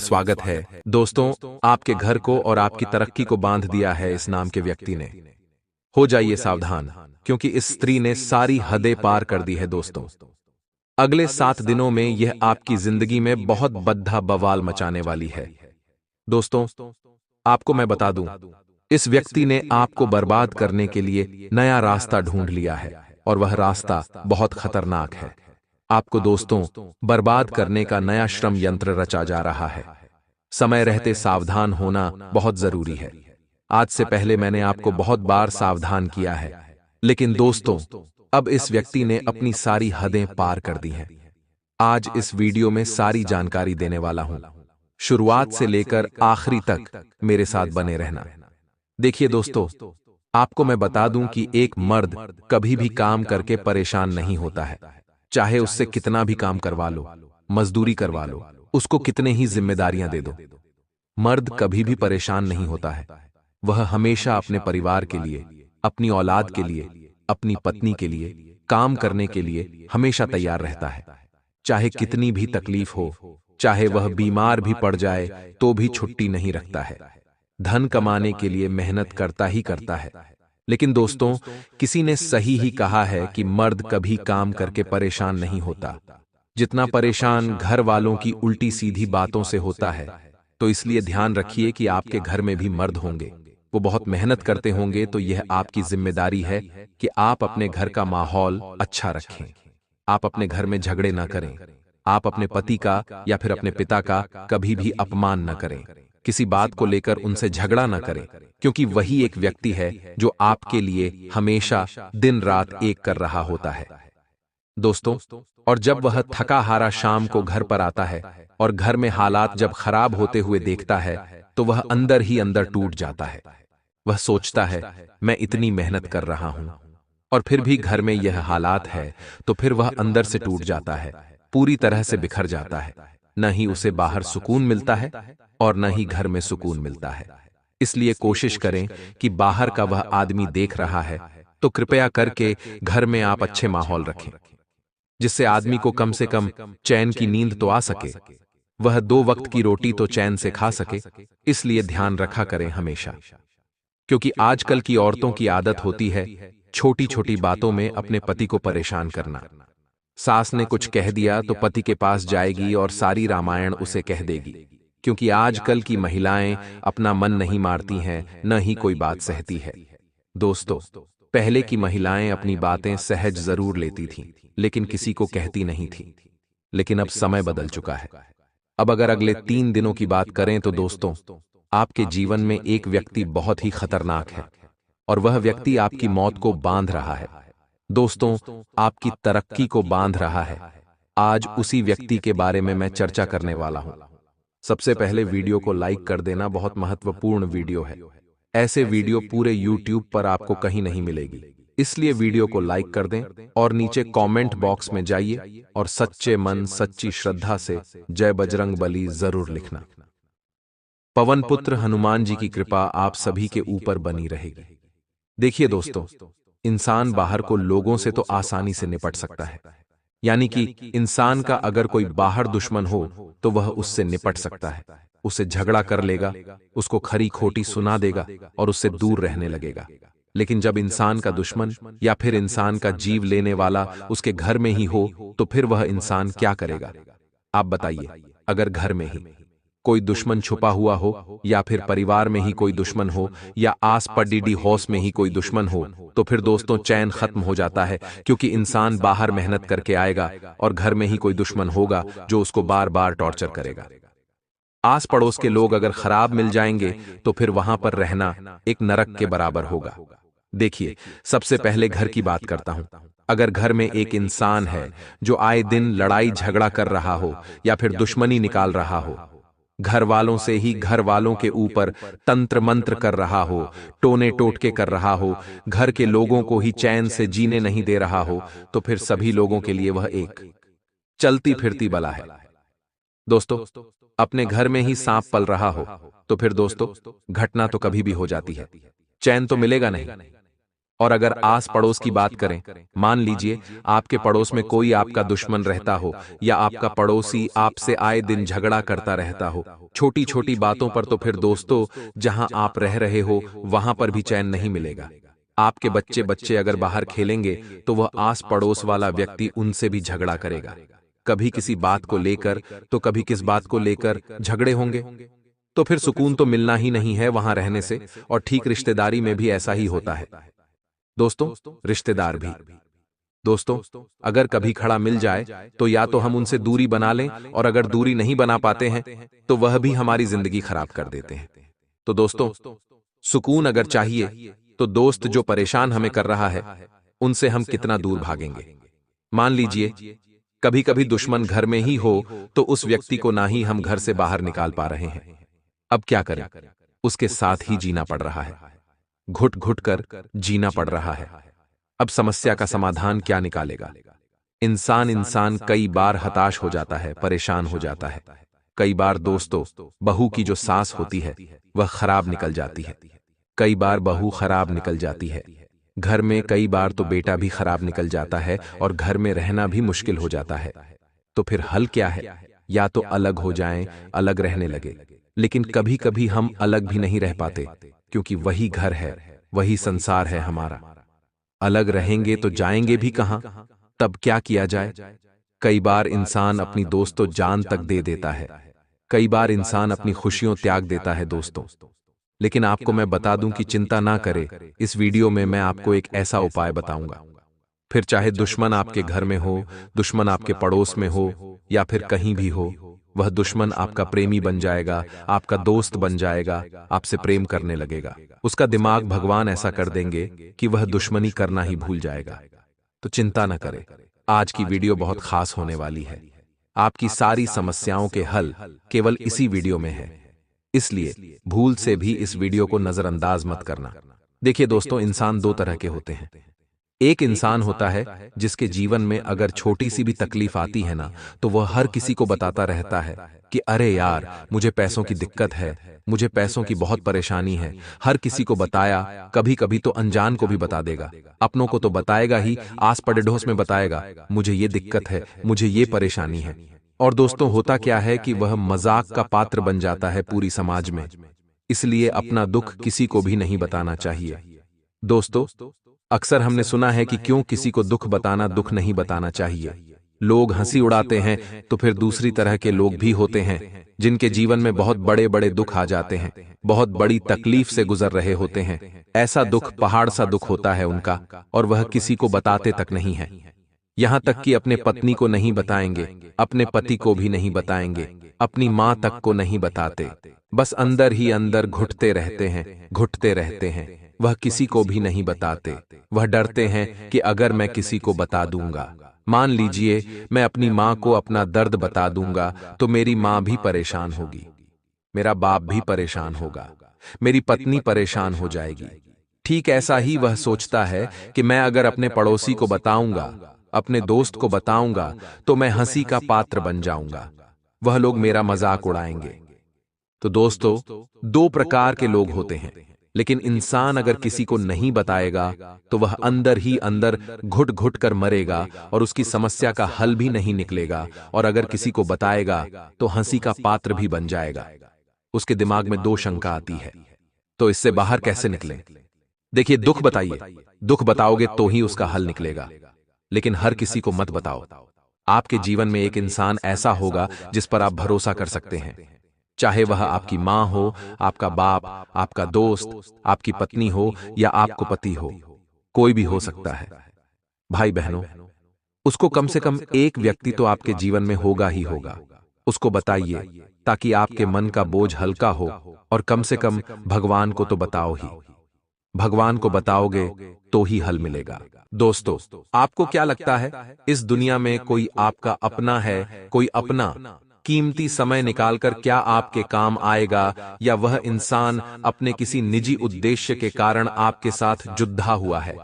स्वागत है। दोस्तों, आपके घर को और आपकी तरक्की को बांध दिया है इस नाम के व्यक्ति ने। हो जाइए सावधान, क्योंकि इस स्त्री ने सारी हदें पार कर दी है दोस्तों। अगले 7 दिनों में यह आपकी जिंदगी में बहुत बद्दा बवाल मचाने वाली है। दोस्तों, आपको मैं बता दूं, इस व्यक्ति ने आपको बर्बाद करने के लिए नया रास्ता ढूंढ लिया है, और वह रास्ता बहुत खतरनाक है। आपको दोस्तों बर्बाद करने का नया श्रम यंत्र रचा जा रहा है। समय रहते सावधान होना बहुत जरूरी है। आज से पहले मैंने आपको बहुत बार सावधान किया है, लेकिन दोस्तों अब इस व्यक्ति ने अपनी सारी हदें पार कर दी हैं। आज इस वीडियो में सारी जानकारी देने वाला हूं। शुरुआत से लेकर आखिरी तक मेरे साथ बने रहना। देखिए दोस्तों, आपको मैं बता दूं कि एक मर्द कभी भी काम करके परेशान नहीं होता है। चाहे उससे कितना भी काम करवा लो, मजदूरी करवा लो, उसको कितने ही जिम्मेदारियां दे दो, मर्द कभी भी परेशान नहीं होता है। वह हमेशा अपने परिवार के लिए, अपनी औलाद के लिए, अपनी पत्नी के लिए काम करने के लिए हमेशा तैयार रहता है। चाहे कितनी भी तकलीफ हो, चाहे वह बीमार भी पड़ जाए तो भी छुट्टी नहीं रखता है। धन कमाने के लिए मेहनत करता ही करता है। लेकिन दोस्तों, किसी ने सही ही कहा है कि मर्द कभी काम करके परेशान नहीं होता, जितना परेशान घर वालों की उल्टी सीधी बातों से होता है। तो इसलिए ध्यान रखिए कि आपके घर में भी मर्द होंगे, वो बहुत मेहनत करते होंगे, तो यह आपकी जिम्मेदारी है कि आप अपने घर का माहौल अच्छा रखें। आप अपने घर में झगड़े ना करें। आप अपने पति का या फिर अपने पिता का कभी भी अपमान न करें। किसी बात को लेकर उनसे झगड़ा न करें, क्योंकि वही एक व्यक्ति है जो आपके लिए हमेशा दिन रात एक कर रहा होता है। दोस्तों, और जब वह थका हारा शाम को घर पर आता है और घर में हालात जब खराब होते हुए देखता है, तो वह अंदर ही अंदर टूट जाता है। वह सोचता है, मैं इतनी मेहनत कर रहा हूं और फिर भी घर में यह हालात है, तो फिर वह अंदर से टूट जाता है, पूरी तरह से बिखर जाता है। न ही उसे बाहर सुकून मिलता है और न ही घर में सुकून मिलता है। इसलिए कोशिश करें कि बाहर का वह आदमी देख रहा है तो कृपया करके घर में आप अच्छे माहौल रखें, जिससे आदमी को कम से कम चैन की नींद तो आ सके, वह 2 वक्त की रोटी तो चैन से खा सके। इसलिए ध्यान रखा करें हमेशा, क्योंकि आजकल की औरतों की आदत होती है छोटी छोटी बातों में अपने पति को परेशान करना। सास ने कुछ कह दिया तो पति के पास जाएगी और सारी रामायण उसे कह देगी, क्योंकि आजकल की महिलाएं अपना मन नहीं मारती हैं, न ही कोई बात सहती है। दोस्तों, पहले की महिलाएं अपनी बातें सहज जरूर लेती थीं, लेकिन किसी को कहती नहीं थी। लेकिन अब समय बदल चुका है। अब अगर अगले 3 दिनों की बात करें तो दोस्तों, आपके जीवन में एक व्यक्ति बहुत ही खतरनाक है, और वह व्यक्ति आपकी मौत को बांध रहा है। दोस्तों, आपकी तरक्की को बांध रहा है। आज उसी व्यक्ति के बारे में मैं चर्चा करने वाला हूं। सबसे पहले वीडियो को लाइक कर देना, बहुत महत्वपूर्ण वीडियो है। ऐसे वीडियो पूरे YouTube पर आपको कहीं नहीं मिलेगी, इसलिए वीडियो को लाइक कर दें और नीचे कमेंट बॉक्स में जाइए और सच्चे मन सच्ची श्रद्धा से जय बजरंग बली जरूर लिखना। पवन पुत्र हनुमान जी की कृपा आप सभी के ऊपर बनी रहेगी। देखिए दोस्तों, इंसान बाहर को लोगों से तो आसानी से निपट सकता है, यानी कि इंसान का अगर कोई बाहर दुश्मन हो तो वह उससे निपट सकता है, उससे झगड़ा कर लेगा, उसको खरी खोटी सुना देगा और उससे दूर रहने लगेगा। लेकिन जब इंसान का दुश्मन या फिर इंसान का जीव लेने वाला उसके घर में ही हो, तो फिर वह इंसान क्या करेगा? आप बताइए। अगर घर में ही कोई दुश्मन छुपा हुआ हो, या फिर परिवार में ही कोई दुश्मन हो, या आस पड़ीडी हौस में ही कोई दुश्मन हो, तो फिर दोस्तों चैन खत्म हो जाता है, क्योंकि इंसान बाहर मेहनत करके आएगा और घर में ही कोई दुश्मन होगा जो उसको बार बार टॉर्चर करेगा। आस पड़ोस के लोग अगर खराब मिल जाएंगे तो फिर वहां पर रहना एक नरक के बराबर होगा। देखिए, सबसे पहले घर की बात करता हूं। अगर घर में एक इंसान है जो आए दिन लड़ाई झगड़ा कर रहा हो या फिर दुश्मनी निकाल रहा हो, घर वालों से ही घर वालों के ऊपर तंत्र मंत्र कर रहा हो, टोने टोटके कर रहा हो, घर के लोगों को ही चैन से जीने नहीं दे रहा हो, तो फिर सभी लोगों के लिए वह एक चलती फिरती बला है। दोस्तों, अपने घर में ही सांप पल रहा हो तो फिर दोस्तों घटना तो कभी भी हो जाती है, चैन तो मिलेगा नहीं। और अगर आस पड़ोस की बात करें, मान लीजिए आपके पड़ोस में कोई आपका दुश्मन रहता हो या आपका पड़ोसी आपसे आए दिन झगड़ा करता रहता हो छोटी छोटी बातों पर, तो फिर दोस्तों जहां आप रह रहे हो वहां पर भी चैन नहीं मिलेगा। आपके बच्चे बच्चे अगर बाहर खेलेंगे तो वह आस पड़ोस वाला व्यक्ति उनसे भी झगड़ा करेगा। कभी किसी बात को लेकर तो कभी किस बात को लेकर झगड़े होंगे, तो फिर सुकून तो मिलना ही नहीं है वहां रहने से। और ठीक रिश्तेदारी में भी ऐसा ही होता है दोस्तों, रिश्तेदार भी। दोस्तों अगर कभी खड़ा मिल जाए तो या तो हम उनसे दूरी बना लें, और अगर दूरी नहीं बना पाते हैं तो वह भी हमारी जिंदगी खराब कर देते हैं। तो दोस्तों सुकून अगर चाहिए तो दोस्त जो परेशान हमें कर रहा है उनसे हम कितना दूर भागेंगे। मान लीजिए कभी कभी दुश्मन घर में ही हो तो उस व्यक्ति को ना ही हम घर से बाहर निकाल पा रहे हैं। अब क्या करें, उसके साथ ही जीना पड़ रहा है, घुट घुट कर जीना पड़ रहा है। अब समस्या का समाधान क्या निकालेगा? इंसान कई बार हताश हो जाता है, परेशान हो जाता है। कई बार दोस्तों बहू की जो सास होती है वह खराब निकल जाती है, कई बार बहू खराब निकल जाती है। घर में कई बार तो बेटा भी खराब निकल जाता है और घर में रहना भी मुश्किल हो जाता है। तो फिर हल क्या है? या तो अलग हो जाएं, अलग रहने लगे। लेकिन कभी कभी हम अलग भी नहीं रह पाते, क्योंकि वही घर है, वही संसार है हमारा। अलग रहेंगे तो जाएंगे भी कहां? तब क्या किया जाए? कई बार इंसान अपनी दोस्तों जान तक दे देता है, कई बार इंसान अपनी खुशियों त्याग देता है दोस्तों। लेकिन आपको मैं बता दूं कि चिंता ना करे, इस वीडियो में मैं आपको एक ऐसा उपाय बताऊंगा। फिर चाहे दुश्मन आपके घर में हो, दुश्मन आपके पड़ोस में हो, या फिर कहीं भी हो, वह दुश्मन आपका प्रेमी बन जाएगा, आपका दोस्त बन जाएगा, आपसे प्रेम करने लगेगा। उसका दिमाग भगवान ऐसा कर देंगे कि वह दुश्मनी करना ही भूल जाएगा। तो चिंता न करे, आज की वीडियो बहुत खास होने वाली है। आपकी सारी समस्याओं के हल केवल इसी वीडियो में है, इसलिए भूल से भी इस वीडियो को नजरअंदाज मत करना। देखिए दोस्तों, इंसान दो तरह के होते हैं। एक इंसान होता है जिसके जीवन में अगर छोटी सी भी तकलीफ आती है ना, तो वह हर किसी को बताता रहता है कि अरे यार मुझे पैसों की दिक्कत है, मुझे पैसों की बहुत परेशानी है। हर किसी को बताया, कभी कभी तो अनजान को भी बता देगा। अपनों को तो बताएगा ही, आस पड़ोस में बताएगा मुझे ये दिक्कत है, मुझे ये परेशानी है। और दोस्तों होता क्या है कि वह मजाक का पात्र बन जाता है पूरी समाज में। इसलिए अपना दुख किसी को भी नहीं बताना चाहिए। दोस्तों अक्सर हमने सुना है कि क्यों किसी को दुख बताना, दुख नहीं बताना चाहिए। लोग हंसी उड़ाते हैं, तो फिर दूसरी तरह के लोग भी होते हैं जिनके जीवन में बहुत बड़े बड़े दुख आ जाते हैं, बहुत बड़ी तकलीफ से गुजर रहे होते हैं। ऐसा दुख पहाड़ सा दुख होता है उनका, और वह किसी को बताते तक नहीं है। यहां तक कि अपने पत्नी को नहीं बताएंगे, अपने पति को भी नहीं बताएंगे, अपनी मां तक को नहीं बताते। बस अंदर ही अंदर घुटते रहते हैं, घुटते रहते हैं। वह किसी को भी नहीं बताते। वह डरते हैं कि अगर मैं किसी को बता दूंगा, मान लीजिए मैं अपनी मां को अपना दर्द बता दूंगा, तो मेरी मां भी परेशान होगी, मेरा बाप भी परेशान होगा, मेरी पत्नी परेशान हो जाएगी। ठीक ऐसा ही वह सोचता है कि मैं अगर अपने पड़ोसी को बताऊंगा, अपने दोस्त को बताऊंगा, तो मैं हंसी का पात्र बन जाऊंगा, वह लोग मेरा मजाक उड़ाएंगे। तो दोस्तों दो प्रकार के लोग होते हैं। लेकिन इंसान अगर किसी को नहीं बताएगा तो वह अंदर ही अंदर घुट घुट कर मरेगा और उसकी समस्या का हल भी नहीं निकलेगा। और अगर किसी को बताएगा तो हंसी का पात्र भी बन जाएगा। उसके दिमाग में दो शंका आती है, तो इससे बाहर कैसे निकलें? देखिए, दुख बताइए, दुख बताओगे तो ही उसका हल निकलेगा। लेकिन हर किसी को मत बताओ। आपके जीवन में एक इंसान ऐसा होगा जिस पर आप भरोसा कर सकते हैं, चाहे वह आपकी मां हो, आपका बाप, आपका दोस्त, आपकी पत्नी हो, या आपको पति हो, कोई भी हो सकता है। भाई बहनों, उसको कम से कम एक व्यक्ति तो आपके जीवन में होगा ही होगा। उसको बताइए ताकि आपके मन का बोझ हल्का हो, और कम से कम भगवान को तो बताओ ही। भगवान को बताओगे तो ही हल मिलेगा। दोस्तों आपको क्या लगता है, इस दुनिया में कोई आपका अपना है, कोई अपना कीमती समय निकालकर क्या आपके काम आएगा, या वह इंसान अपने किसी निजी उद्देश्य के कारण आपके साथ जुद्धा हुआ है?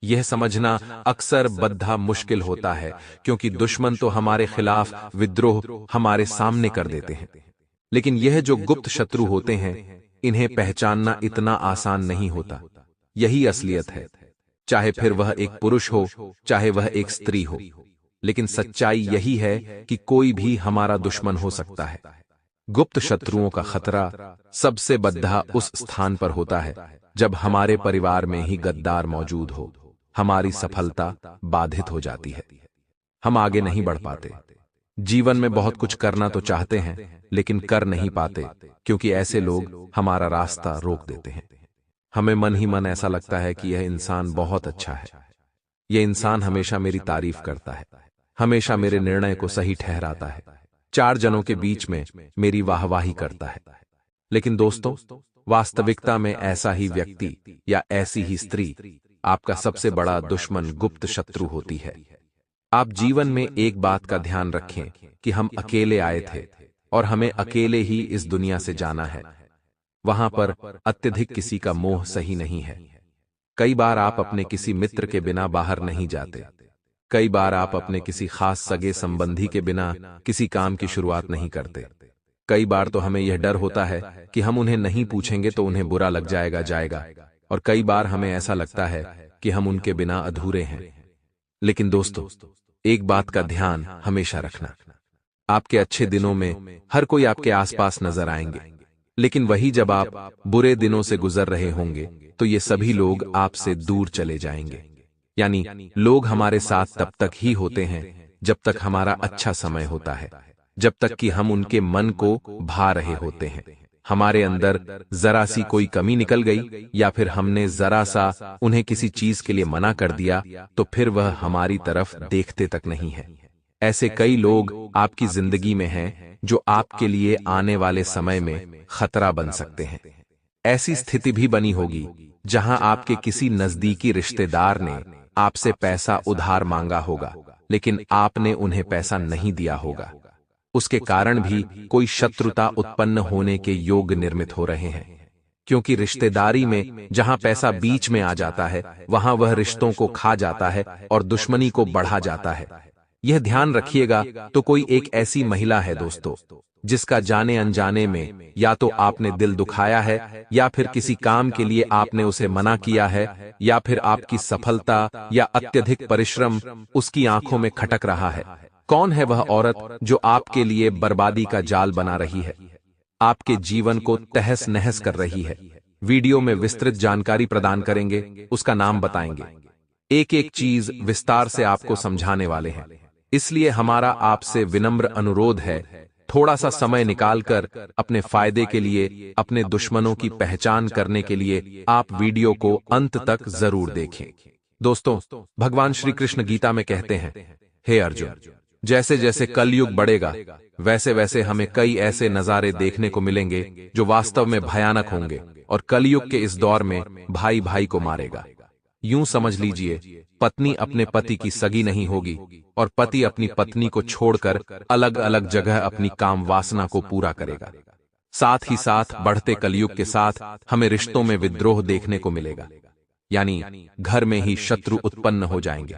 यह समझना अक्सर बद्धा मुश्किल होता है, क्योंकि दुश्मन तो हमारे खिलाफ विद्रोह हमारे सामने कर देते हैं। लेकिन यह जो गुप्त शत्रु होते हैं, इन्हें पहचानना इतना आसान नहीं होता। यही असलियत है। चाहे फिर वह एक पुरुष हो, चाहे वह एक स्त्री हो। लेकिन सच्चाई यही है कि कोई भी हमारा दुश्मन हो सकता है। गुप्त शत्रुओं का खतरा सबसे बद्धा उस स्थान पर होता है जब हमारे परिवार में ही गद्दार मौजूद हो। हमारी सफलता बाधित हो जाती है, हम आगे नहीं बढ़ पाते। जीवन में बहुत कुछ करना तो चाहते हैं, लेकिन कर नहीं पाते, क्योंकि ऐसे लोग हमारा रास्ता रोक देते हैं। हमें मन ही मन ऐसा लगता है कि यह इंसान बहुत अच्छा है, यह इंसान हमेशा मेरी तारीफ करता है, हमेशा मेरे निर्णय को सही ठहराता है, चार जनों के बीच में मेरी वाहवाही करता है। लेकिन दोस्तों, वास्तविकता में ऐसा ही व्यक्ति या ऐसी ही स्त्री आपका सबसे बड़ा दुश्मन, गुप्त शत्रु होती है। आप जीवन में एक बात का ध्यान रखें कि हम अकेले आए थे और हमें अकेले ही इस दुनिया से जाना है। वहां पर अत्यधिक किसी का मोह सही नहीं है। कई बार आप अपने किसी मित्र के बिना बाहर नहीं जाते। कई बार आप अपने किसी खास सगे संबंधी के बिना किसी काम की शुरुआत नहीं करते। कई बार तो हमें यह डर होता है कि हम उन्हें नहीं पूछेंगे तो उन्हें बुरा लग जाएगा। और कई बार हमें ऐसा लगता है कि हम उनके बिना अधूरे हैं। लेकिन दोस्तों, एक बात का ध्यान हमेशा रखना, आपके अच्छे दिनों में हर कोई आपके आसपास नजर आएंगे, लेकिन वही जब आप बुरे दिनों से गुजर रहे होंगे तो ये सभी लोग आपसे दूर चले जाएंगे। यानी लोग हमारे साथ तब तक ही होते हैं जब तक हमारा अच्छा समय होता है, जब तक कि हम उनके मन को भा रहे होते हैं। हमारे अंदर जरा सी कोई कमी निकल गई या फिर हमने जरा सा उन्हें किसी चीज के लिए मना कर दिया तो फिर वह हमारी तरफ देखते तक नहीं है। ऐसे कई लोग आपकी जिंदगी में हैं जो आपके लिए आने वाले समय में खतरा बन सकते हैं। ऐसी स्थिति भी बनी होगी जहां आपके किसी नजदीकी रिश्तेदार ने आपसे पैसा उधार मांगा होगा, लेकिन आपने उन्हें पैसा नहीं दिया होगा। उसके कारण भी कोई शत्रुता उत्पन्न होने के योग निर्मित हो रहे हैं, क्योंकि रिश्तेदारी में जहां पैसा बीच में आ जाता है वहां वह रिश्तों को खा जाता है और दुश्मनी को बढ़ा जाता है। यह ध्यान रखिएगा। तो कोई एक ऐसी महिला है दोस्तों, जिसका जाने अनजाने में या तो आपने दिल दुखाया है, या फिर किसी काम के लिए आपने उसे मना किया है, या फिर आपकी सफलता या अत्यधिक परिश्रम उसकी आंखों में खटक रहा है। कौन है वह औरत जो आपके लिए बर्बादी का जाल बना रही है, आपके जीवन को तहस नहस कर रही है? वीडियो में विस्तृत जानकारी प्रदान करेंगे, उसका नाम बताएंगे, एक एक चीज विस्तार से आपको समझाने वाले हैं। इसलिए हमारा आपसे विनम्र अनुरोध है, थोड़ा सा समय निकालकर अपने फायदे के लिए, अपने दुश्मनों की पहचान करने के लिए आप वीडियो को अंत तक जरूर देखें। दोस्तों, भगवान श्री कृष्ण गीता में कहते हैं, हे अर्जुन, जैसे जैसे कलयुग बढ़ेगा वैसे वैसे हमें कई ऐसे नजारे देखने को मिलेंगे जो वास्तव में भयानक होंगे, और कलयुग के इस दौर में भाई भाई को मारेगा। यूं समझ लीजिए, पत्नी अपने पति की सगी नहीं होगी और पति अपनी पत्नी को छोड़कर अलग अलग जगह अपनी काम वासना को पूरा करेगा। साथ ही साथ बढ़ते कलयुग के साथ हमें रिश्तों में विद्रोह देखने को मिलेगा, यानी घर में ही शत्रु उत्पन्न हो जाएंगे।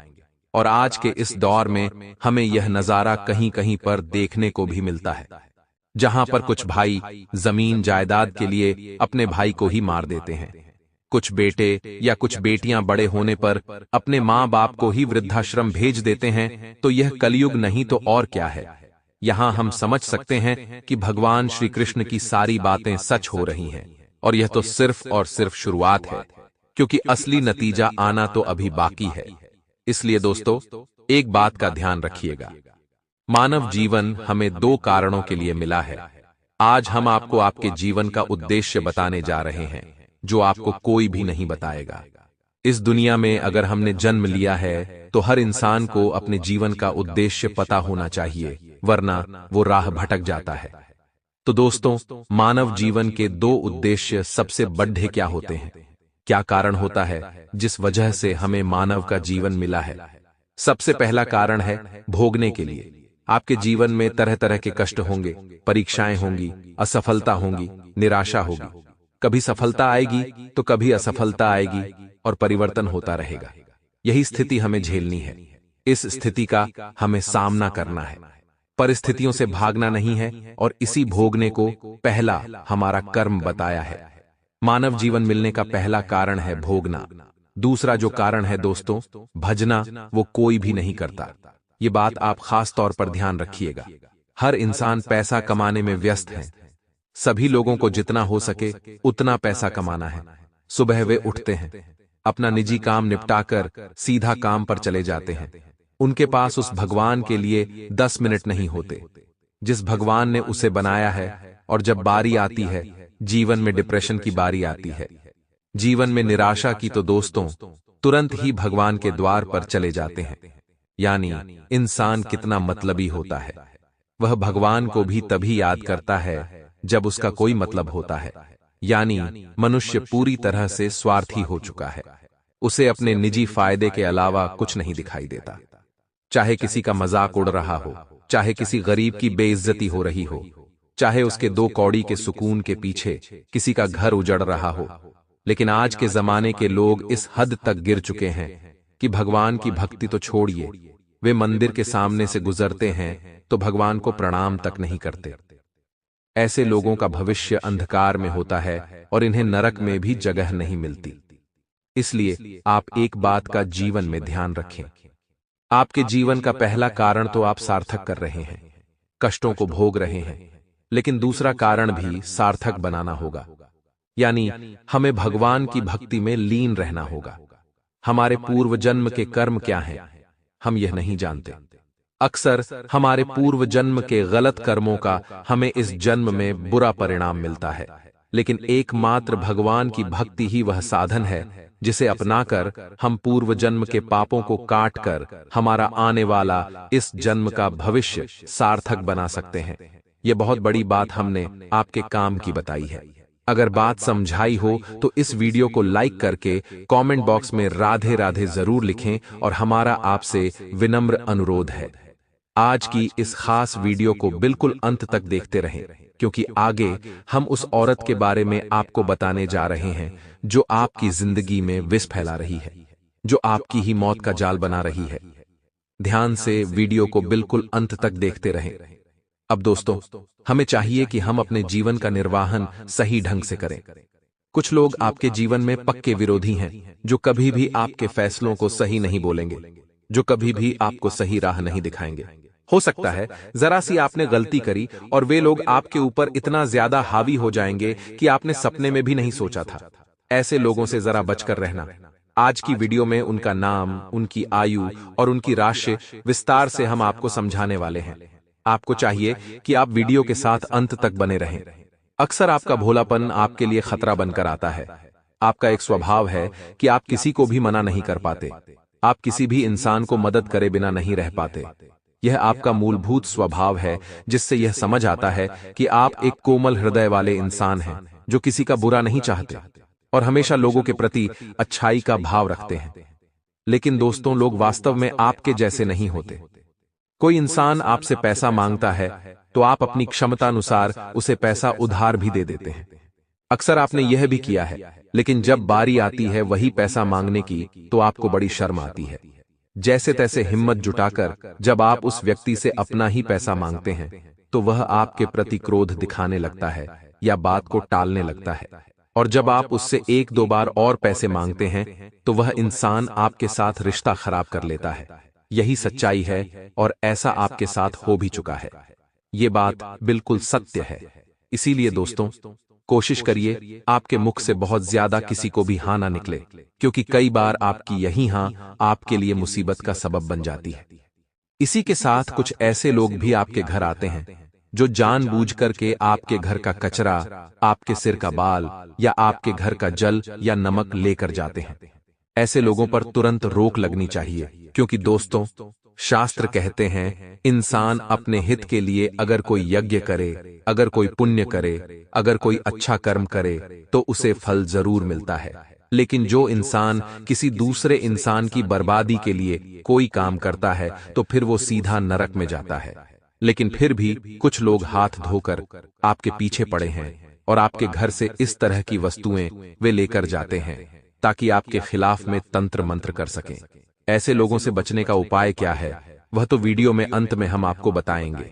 और आज के इस दौर में हमें यह नजारा कहीं कहीं पर देखने को भी मिलता है, जहां पर कुछ भाई जमीन जायदाद के लिए अपने भाई को ही मार देते हैं। कुछ बेटे या कुछ बेटियां बड़े होने पर अपने माँ बाप को ही वृद्धाश्रम भेज देते हैं। तो यह कलयुग नहीं तो और क्या है। यहां हम समझ सकते हैं कि भगवान श्री कृष्ण की सारी बातें सच हो रही हैं, और यह तो सिर्फ और सिर्फ शुरुआत है, क्योंकि असली नतीजा आना तो अभी बाकी है। इसलिए दोस्तों, एक बात का ध्यान रखिएगा, मानव जीवन हमें दो कारणों के लिए मिला है। आज हम आपको आपके जीवन का उद्देश्य बताने जा रहे हैं, जो आपको कोई भी नहीं बताएगा। इस दुनिया में अगर हमने जन्म लिया है तो हर इंसान को अपने जीवन का उद्देश्य पता होना चाहिए, वरना वो राह भटक जाता है। तो दोस्तों, मानव जीवन के दो उद्देश्य सबसे बड़े क्या होते हैं? क्या कारण होता है जिस वजह से हमें मानव का जीवन मिला है? सबसे पहला कारण है भोगने के लिए। आपके जीवन में तरह तरह के कष्ट होंगे, परीक्षाएं होंगी, असफलता होंगी, निराशा होगी। कभी सफलता आएगी तो कभी असफलता आएगी, और परिवर्तन होता रहेगा। यही स्थिति हमें झेलनी है। इस स्थिति का हमें सामना करना है, परिस्थितियों से भागना नहीं है। और इसी भोगने को पहला हमारा कर्म बताया है। मानव जीवन मिलने का पहला कारण है भोगना। दूसरा जो कारण है दोस्तों, भजना वो कोई भी नहीं करता। ये बात आप खास तौर पर ध्यान रखिएगा। हर इंसान पैसा कमाने में व्यस्त है। सभी लोगों को जितना हो सके उतना पैसा कमाना है। सुबह वे उठते हैं, अपना निजी काम निपटाकर सीधा काम पर चले जाते हैं। उनके पास उस भगवान के लिए 10 मिनट नहीं होते जिस भगवान ने उसे बनाया है। और जब बारी आती है, जीवन में डिप्रेशन की बारी आती है, जीवन में निराशा की, तो दोस्तों तुरंत ही भगवान के द्वार पर चले जाते हैं। यानी इंसान कितना मतलबी होता है। वह भगवान को भी तभी याद करता है जब उसका कोई मतलब होता है। यानी मनुष्य पूरी तरह से स्वार्थी हो चुका है। उसे अपने निजी फायदे के अलावा कुछ नहीं दिखाई देता। चाहे किसी का मजाक उड़ रहा हो, चाहे किसी गरीब की बेइज्जती हो रही हो, चाहे उसके 2 कौड़ी के सुकून के पीछे किसी का घर उजड़ रहा हो। लेकिन आज के जमाने के लोग इस हद तक गिर चुके हैं कि भगवान की भक्ति तो छोड़िए, वे मंदिर के सामने से गुजरते हैं तो भगवान को प्रणाम तक नहीं करते। ऐसे लोगों का भविष्य अंधकार में होता है और इन्हें नरक में भी जगह नहीं मिलती। इसलिए आप एक बात का जीवन में ध्यान रखें। आपके जीवन का पहला कारण तो आप सार्थक कर रहे हैं, कष्टों को भोग रहे हैं, लेकिन दूसरा कारण भी सार्थक बनाना होगा। यानी हमें भगवान की भक्ति में लीन रहना होगा। हमारे पूर्व जन्म के कर्म क्या हैं, हम यह नहीं जानते। अक्सर हमारे पूर्व जन्म के गलत कर्मों का हमें इस जन्म में बुरा परिणाम मिलता है। लेकिन एकमात्र भगवान की भक्ति ही वह साधन है जिसे अपनाकर हम पूर्व जन्म के पापों को काट कर हमारा आने वाला इस जन्म का भविष्य सार्थक बना सकते हैं। यह बहुत बड़ी बात हमने आपके काम की बताई है। अगर बात समझाई हो तो इस वीडियो को लाइक करके कमेंट बॉक्स में राधे राधे जरूर लिखें। और हमारा आपसे विनम्र अनुरोध है, आज की इस खास वीडियो को बिल्कुल अंत तक देखते रहें, क्योंकि आगे हम उस औरत के बारे में आपको बताने जा रहे हैं जो आपकी जिंदगी में विष फैला रही है, जो आपकी ही मौत का जाल बना रही है। ध्यान से वीडियो को बिल्कुल अंत तक देखते रहें। अब दोस्तों, हमें चाहिए कि हम अपने जीवन का निर्वाहन सही ढंग से करें। कुछ लोग आपके जीवन में पक्के विरोधी हैं, जो कभी भी आपके फैसलों को सही नहीं बोलेंगे, जो कभी भी आपको सही राह नहीं दिखाएंगे। हो सकता है जरा सी आपने गलती करी और वे लोग आपके ऊपर इतना ज्यादा हावी हो जाएंगे कि आपने सपने में भी नहीं सोचा था। ऐसे लोगों से जरा बचकर रहना। आज की वीडियो में उनका नाम, उनकी आयु और उनकी राशि विस्तार से हम आपको समझाने वाले हैं। आपको चाहिए कि आप वीडियो के साथ अंत तक बने रहें। अक्सर आपका भोलापन आपके लिए खतरा बनकर आता है। आपका एक स्वभाव है कि आप किसी को भी मना नहीं कर पाते। आप किसी भी इंसान को मदद करे बिना नहीं रह पाते। यह आपका मूलभूत स्वभाव है, जिससे यह समझ आता है कि आप एक कोमल हृदय वाले इंसान हैं, जो किसी का बुरा नहीं चाहते और हमेशा लोगों के प्रति अच्छाई का भाव रखते हैं। लेकिन दोस्तों, लोग वास्तव में आपके जैसे नहीं होते। कोई इंसान आपसे पैसा मांगता है तो आप अपनी क्षमतानुसार उसे पैसा उधार भी दे देते हैं। अक्सर आपने यह भी किया है, लेकिन जब बारी आती है वही पैसा मांगने की तो आपको बड़ी शर्म आती है। जैसे तैसे हिम्मत जुटाकर जब आप उस व्यक्ति से अपना ही पैसा मांगते हैं तो वह आपके प्रति क्रोध दिखाने लगता है या बात को टालने लगता है। और जब आप उससे 1-2 बार और पैसे मांगते हैं तो वह इंसान आपके साथ रिश्ता खराब कर लेता है। यही सच्चाई है और ऐसा आपके साथ हो भी चुका है। ये बात बिल्कुल सत्य है। इसीलिए दोस्तों, कोशिश करिए आपके मुख से बहुत ज्यादा किसी को भी हाँ ना निकले, क्योंकि कई बार आपकी यही हाँ आपके लिए मुसीबत का सबब बन जाती है। इसी के साथ कुछ ऐसे लोग भी आपके घर आते हैं जो जानबूझकर के आपके घर का कचरा, आपके सिर का बाल या आपके घर का जल या नमक लेकर जाते हैं। ऐसे लोगों पर तुरंत रोक लगनी चाहिए, क्योंकि दोस्तों, शास्त्र कहते हैं इंसान अपने हित के लिए अगर कोई यज्ञ करे, अगर कोई पुण्य करे, अगर कोई अच्छा कर्म करे तो उसे फल जरूर मिलता है। लेकिन जो इंसान किसी दूसरे इंसान की बर्बादी के लिए कोई काम करता है तो फिर वो सीधा नरक में जाता है। लेकिन फिर भी कुछ लोग हाथ धोकर आपके पीछे पड़े हैं और आपके घर से इस तरह की वस्तुएं वे लेकर जाते हैं ताकि आपके खिलाफ में तंत्र मंत्र कर सकें। ऐसे लोगों से बचने का उपाय क्या है, वह तो वीडियो में अंत में हम आपको बताएंगे।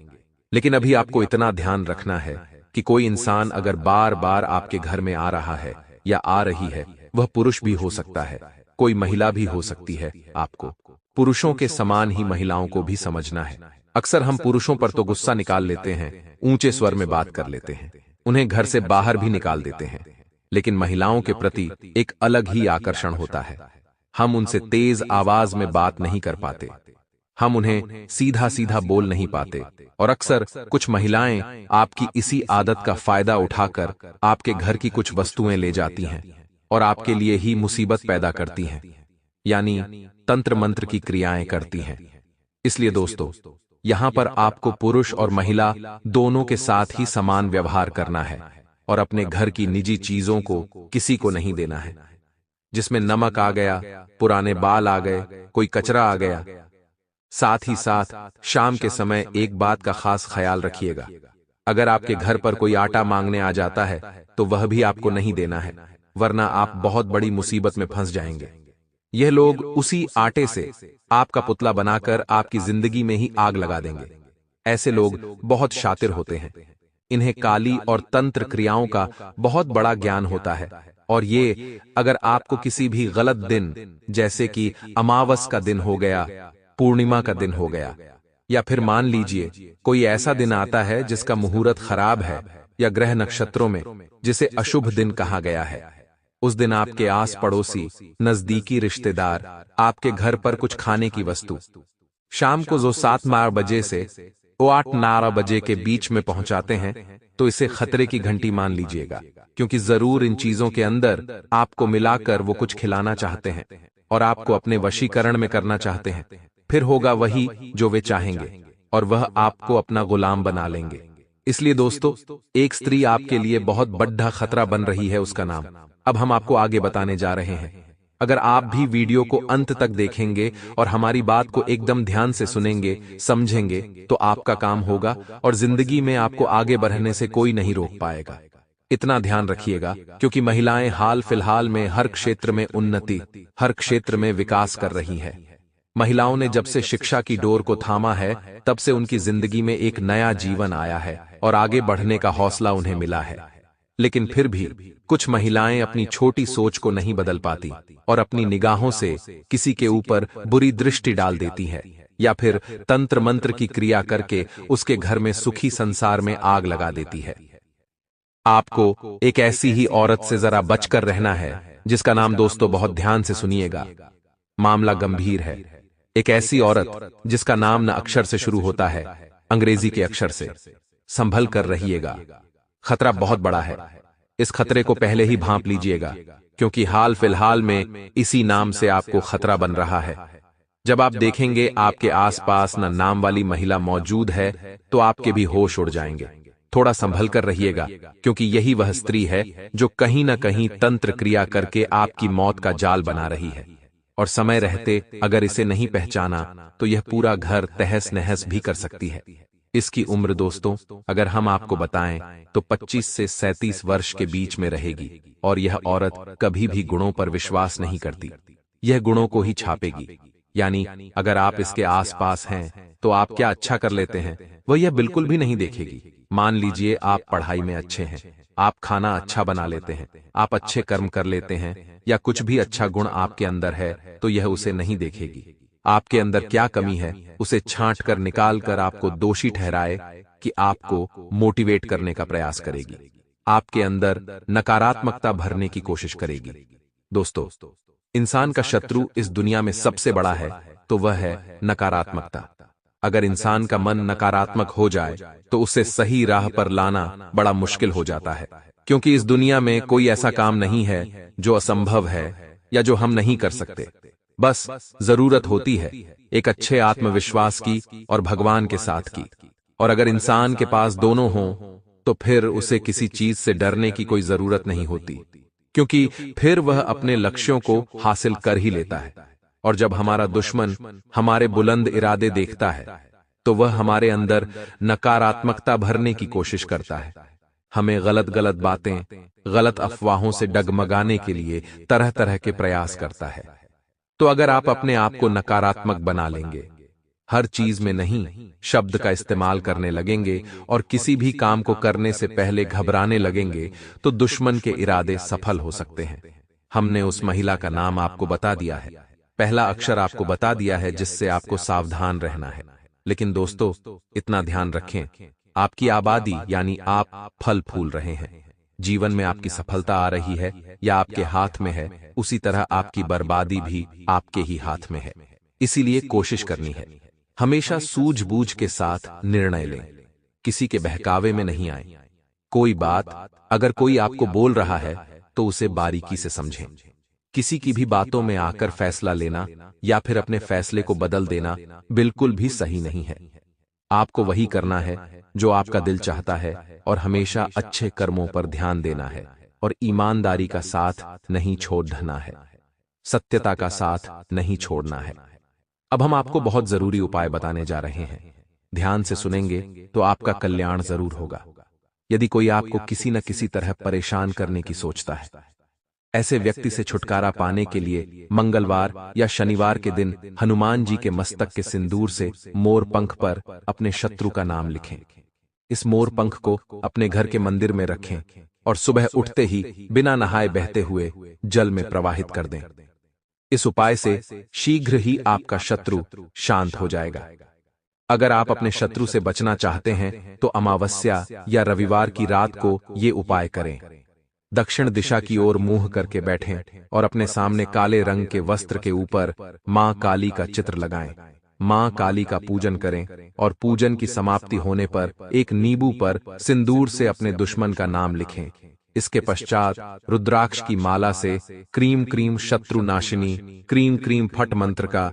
लेकिन अभी आपको इतना ध्यान रखना है कि कोई इंसान अगर बार बार आपके घर में आ रहा है या आ रही है, वह पुरुष भी हो सकता है, कोई महिला भी हो सकती है। आपको पुरुषों के समान ही महिलाओं को भी समझना है। अक्सर हम पुरुषों पर तो गुस्सा निकाल लेते हैं, ऊंचे स्वर में बात कर लेते हैं, उन्हें घर से बाहर भी निकाल देते हैं, लेकिन महिलाओं के प्रति एक अलग ही आकर्षण होता है। हम उनसे तेज आवाज में बात नहीं कर पाते, हम उन्हें सीधा सीधा बोल नहीं पाते, और अक्सर कुछ महिलाएं आपकी इसी आदत का फायदा उठाकर आपके घर की कुछ वस्तुएं ले जाती हैं और आपके लिए ही मुसीबत पैदा करती हैं, यानी तंत्र मंत्र की क्रियाएं करती हैं। इसलिए दोस्तों, यहां पर आपको पुरुष और महिला दोनों के साथ ही समान व्यवहार करना है और अपने घर की निजी चीजों को किसी को नहीं देना है। जिसमें नमक आ गया, पुराने बाल आ गए, कोई कचरा आ गया। साथ ही साथ शाम के समय एक बात का खास ख्याल रखिएगा, अगर आपके घर पर कोई आटा मांगने आ जाता है तो वह भी आपको नहीं देना है, वरना आप बहुत बड़ी मुसीबत में फंस जाएंगे। यह लोग उसी आटे से आपका पुतला बनाकर आपकी जिंदगी में ही आग लगा देंगे। ऐसे लोग बहुत शातिर होते हैं, इन्हें काली और तंत्र क्रियाओं का बहुत बड़ा ज्ञान होता है, और ये अगर आपको किसी भी गलत दिन, जैसे कि अमावस का दिन हो गया, पूर्णिमा का दिन हो गया, या फिर मान लीजिए कोई ऐसा दिन आता है जिसका मुहूर्त खराब है, या ग्रह नक्षत्रों में जिसे अशुभ दिन कहा गया है, उस दिन आपके आस पड़ोसी, नजदीकी रिश्तेदार आपके घर पर कुछ खाने की वस्तु शाम को जो 7 बजे से 8 बजे के बीच में पहुंचाते हैं, तो इसे खतरे की घंटी मान लीजिएगा, क्योंकि जरूर इन चीजों के अंदर आपको मिलाकर वो कुछ खिलाना चाहते हैं और आपको अपने वशीकरण में करना चाहते हैं। फिर होगा वही जो वे चाहेंगे और वह आपको अपना गुलाम बना लेंगे। इसलिए दोस्तों, एक स्त्री आपके लिए बहुत बड़ा खतरा बन रही है, उसका नाम अब हम आपको आगे बताने जा रहे हैं। अगर आप भी वीडियो को अंत तक देखेंगे और हमारी बात को एकदम ध्यान से सुनेंगे, समझेंगे, तो आपका काम होगा और जिंदगी में आपको आगे बढ़ने से कोई नहीं रोक पाएगा। इतना ध्यान रखिएगा, क्योंकि महिलाएं हाल फिलहाल में हर क्षेत्र में उन्नति, हर क्षेत्र में विकास कर रही हैं। महिलाओं ने जब से शिक्षा की डोर को थामा है, तब से उनकी जिंदगी में एक नया जीवन आया है और आगे बढ़ने का हौसला उन्हें मिला है। लेकिन फिर भी कुछ महिलाएं अपनी छोटी सोच को नहीं बदल पाती और अपनी निगाहों से किसी के ऊपर बुरी दृष्टि डाल देती है, या फिर तंत्र मंत्र की क्रिया करके उसके घर में सुखी संसार में आग लगा देती है। आपको एक ऐसी ही औरत से जरा बचकर रहना है, जिसका नाम दोस्तों बहुत ध्यान से सुनिएगा, मामला गंभीर है। एक ऐसी औरत जिसका नाम न अक्षर से शुरू होता है, अंग्रेजी के अक्षर से। संभल कर रहिएगा, खतरा बहुत बड़ा है। इस खतरे को पहले ही भांप लीजिएगा, क्योंकि हाल फिलहाल में इसी नाम से आपको खतरा बन रहा है। जब आप देखेंगे आपके आसपास न नाम वाली महिला मौजूद है, तो आपके भी होश उड़ जाएंगे। थोड़ा संभल कर रहिएगा, क्योंकि यही वह स्त्री है जो कहीं न कहीं तंत्र क्रिया करके आपकी मौत का जाल बना रही है, और समय रहते अगर इसे नहीं पहचाना तो यह पूरा घर तहस नहस भी कर सकती है। इसकी उम्र दोस्तों, अगर हम आपको बताएं तो 25 से 37 वर्ष के बीच में रहेगी, और यह औरत कभी भी गुणों पर विश्वास नहीं करती, यह गुणों को ही छापेगी। यानी अगर आप इसके आसपास हैं तो आप क्या अच्छा कर लेते हैं, वह यह बिल्कुल भी नहीं देखेगी। मान लीजिए आप पढ़ाई में अच्छे हैं, आप खाना अच्छा बना लेते हैं, आप अच्छे कर्म कर लेते हैं, या कुछ भी अच्छा गुण आपके अंदर है, तो यह उसे नहीं देखेगी। आपके अंदर क्या कमी है उसे छांट कर निकाल कर आपको दोषी ठहराए कि आपको मोटिवेट करने का प्रयास करेगी, आपके अंदर नकारात्मकता भरने की कोशिश करेगी। दोस्तों, इंसान का शत्रु इस दुनिया में सबसे बड़ा है, तो वह है नकारात्मकता। अगर इंसान का मन नकारात्मक हो जाए तो उसे सही राह पर लाना बड़ा मुश्किल हो जाता है, क्योंकि इस दुनिया में कोई ऐसा काम नहीं है जो असंभव है या जो हम नहीं कर सकते। बस जरूरत होती है एक अच्छे आत्मविश्वास की और भगवान के साथ की। और अगर इंसान के पास दोनों हों तो फिर उसे किसी चीज से डरने की कोई जरूरत नहीं होती, क्योंकि फिर वह अपने लक्ष्यों को हासिल कर ही लेता है। और जब हमारा दुश्मन हमारे बुलंद इरादे देखता है तो वह हमारे अंदर नकारात्मकता भरने की कोशिश करता है, हमें गलत गलत बातें, गलत अफवाहों से डगमगाने के लिए तरह तरह के प्रयास करता है। तो अगर आप अपने आप को नकारात्मक बना लेंगे, हर चीज में नहीं शब्द का इस्तेमाल करने लगेंगे और किसी भी काम को करने से पहले घबराने लगेंगे, तो दुश्मन के इरादे सफल हो सकते हैं। हमने उस महिला का नाम आपको बता दिया है, पहला अक्षर आपको बता दिया है, जिससे आपको सावधान रहना है। लेकिन दोस्तों, इतना ध्यान रखें, आपकी आबादी यानी आप फल फूल रहे हैं। जीवन में आपकी सफलता आ रही है या आपके हाथ में है, उसी तरह आपकी बर्बादी भी आपके ही हाथ में है। इसीलिए कोशिश करनी है, हमेशा सूझबूझ के साथ निर्णय लें, किसी के बहकावे में नहीं आए। कोई बात अगर कोई आपको बोल रहा है तो उसे बारीकी से समझें। किसी की भी बातों में आकर फैसला लेना या फिर अपने फैसले को बदल देना बिल्कुल भी सही नहीं है। आपको वही करना है जो आपका दिल चाहता है और हमेशा अच्छे कर्मों पर ध्यान देना है और ईमानदारी का साथ नहीं छोड़ना है, सत्यता का साथ नहीं छोड़ना है। अब हम आपको बहुत जरूरी उपाय बताने जा रहे हैं। ध्यान से सुनेंगे तो आपका कल्याण जरूर होगा। यदि कोई आपको किसी न किसी तरह परेशान करने की सोचता है, ऐसे व्यक्ति से छुटकारा पाने के लिए मंगलवार या शनिवार के दिन हनुमान जी के मस्तक के सिंदूर से मोर पंख पर अपने शत्रु का नाम लिखें। इस मोर पंख को अपने घर के मंदिर में रखें और सुबह उठते ही बिना नहाए बहते हुए जल में प्रवाहित कर दें। इस उपाय से शीघ्र ही आपका शत्रु शांत हो जाएगा। अगर आप अपने शत्रु से बचना चाहते हैं तो अमावस्या या रविवार की रात को ये उपाय करें। दक्षिण दिशा की ओर मुंह करके बैठें और अपने सामने काले रंग के वस्त्र के ऊपर मां काली का चित्र लगाएं। मां काली का पूजन करें और पूजन की समाप्ति होने पर एक नींबू पर सिंदूर से अपने दुश्मन का नाम लिखें। इसके पश्चात रुद्राक्ष की माला से क्रीम क्रीम शत्रु नाशिनी क्रीम क्रीम फट मंत्र का